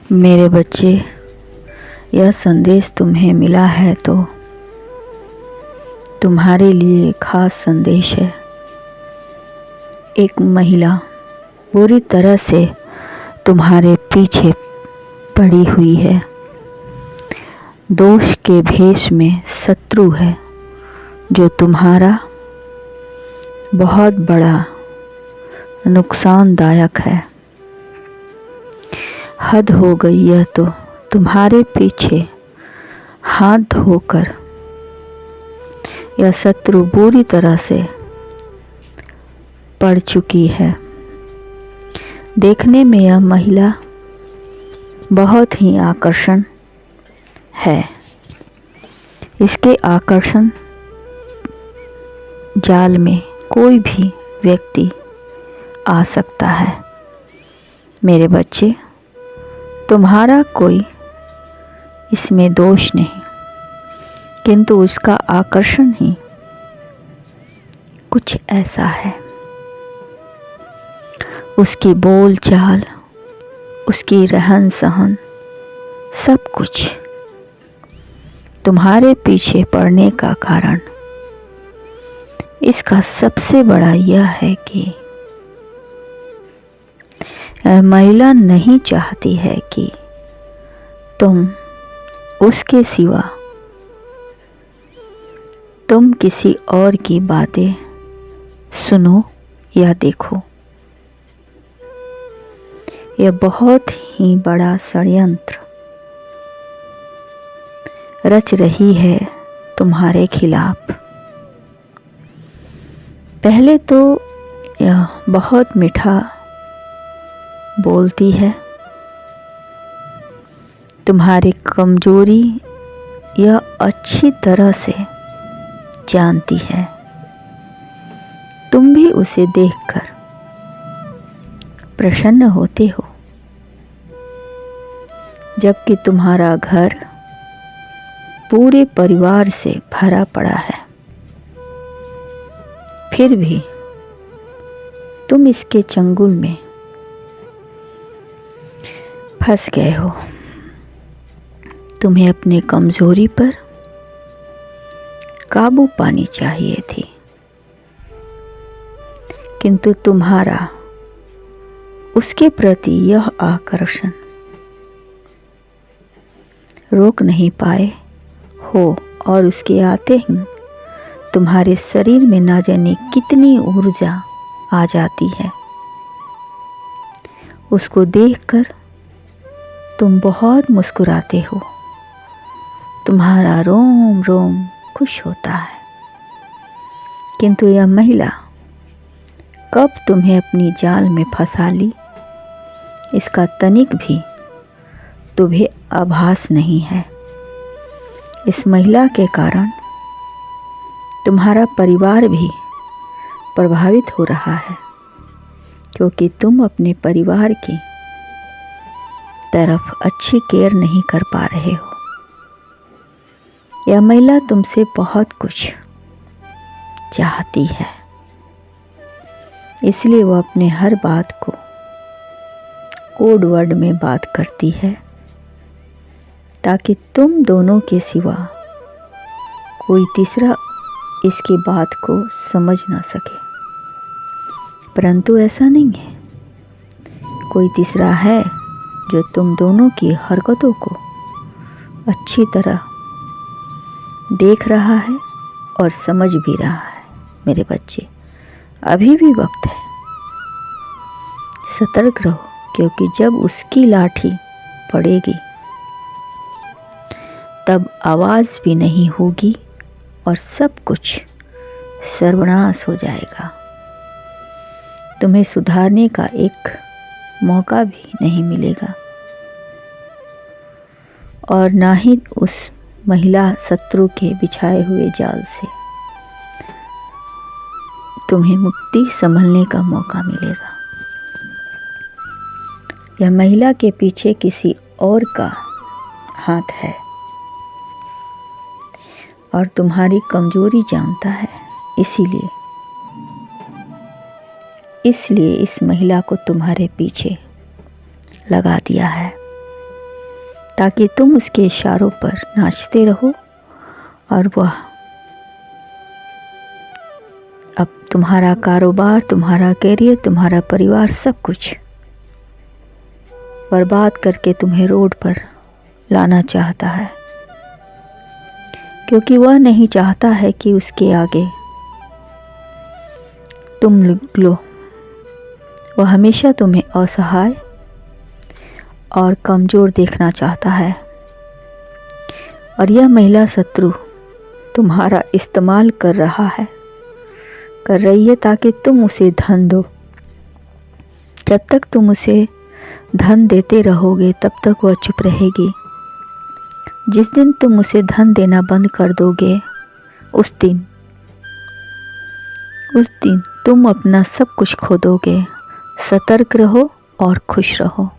मेरे बच्चे, यह संदेश तुम्हें मिला है तो तुम्हारे लिए खास संदेश है। एक महिला बुरी तरह से तुम्हारे पीछे पड़ी हुई है। दोष के भेष में शत्रु है जो तुम्हारा बहुत बड़ा नुकसानदायक है। हद हो गई यह तो तुम्हारे पीछे हाथ धोकर यह शत्रु बुरी तरह से पड़ चुकी है। देखने में यह महिला बहुत ही आकर्षण है। इसके आकर्षण जाल में कोई भी व्यक्ति आ सकता है। मेरे बच्चे, तुम्हारा कोई इसमें दोष नहीं, किंतु उसका आकर्षण ही कुछ ऐसा है। उसकी बोल चाल, उसकी रहन सहन, सब कुछ तुम्हारे पीछे पड़ने का कारण इसका सबसे बड़ा यह है कि महिला नहीं चाहती है कि तुम उसके सिवा तुम किसी और की बातें सुनो या देखो। यह बहुत ही बड़ा षड्यंत्र रच रही है तुम्हारे खिलाफ। पहले तो यह बहुत मीठा बोलती है, तुम्हारी कमजोरी यह अच्छी तरह से जानती है। तुम भी उसे देखकर प्रसन्न होते हो, जबकि तुम्हारा घर पूरे परिवार से भरा पड़ा है। फिर भी तुम इसके चंगुल में फंस गए हो। तुम्हें अपनी कमजोरी पर काबू पानी चाहिए थी, किंतु तुम्हारा उसके प्रति यह आकर्षण रोक नहीं पाए हो और उसके आते ही तुम्हारे शरीर में ना जाने कितनी ऊर्जा आ जाती है। उसको देखकर तुम बहुत मुस्कुराते हो, तुम्हारा रोम रोम खुश होता है। किंतु यह महिला कब तुम्हें अपनी जाल में फंसा ली, इसका तनिक भी तुम्हें आभास नहीं है। इस महिला के कारण तुम्हारा परिवार भी प्रभावित हो रहा है, क्योंकि तुम अपने परिवार की तरफ अच्छी केयर नहीं कर पा रहे हो। यह महिला तुमसे बहुत कुछ चाहती है, इसलिए वह अपने हर बात को कोड वर्ड में बात करती है, ताकि तुम दोनों के सिवा कोई तीसरा इसकी बात को समझ ना सके। परंतु ऐसा नहीं है। कोई तीसरा है जो तुम दोनों की हरकतों को अच्छी तरह देख रहा है और समझ भी रहा है। मेरे बच्चे, अभी भी वक्त है, सतर्क रहो, क्योंकि जब उसकी लाठी पड़ेगी तब आवाज़ भी नहीं होगी और सब कुछ सर्वनाश हो जाएगा। तुम्हें सुधारने का एक मौका भी नहीं मिलेगा और ना ही उस महिला शत्रु के बिछाए हुए जाल से तुम्हें मुक्ति संभलने का मौका मिलेगा। यह महिला के पीछे किसी और का हाथ है और तुम्हारी कमजोरी जानता है, इसलिए इस महिला को तुम्हारे पीछे लगा दिया है। ताकि तुम उसके इशारों पर नाचते रहो और वह अब तुम्हारा कारोबार, तुम्हारा कैरियर, तुम्हारा परिवार सब कुछ बर्बाद करके तुम्हें रोड पर लाना चाहता है, क्योंकि वह नहीं चाहता है कि उसके आगे तुम लो। वह हमेशा तुम्हें असहाय और कमज़ोर देखना चाहता है। और यह महिला शत्रु तुम्हारा इस्तेमाल कर रही है ताकि तुम उसे धन दो। जब तक तुम उसे धन देते रहोगे तब तक वह चुप रहेगी। जिस दिन तुम उसे धन देना बंद कर दोगे, उस दिन तुम अपना सब कुछ खो दोगे। सतर्क रहो और खुश रहो।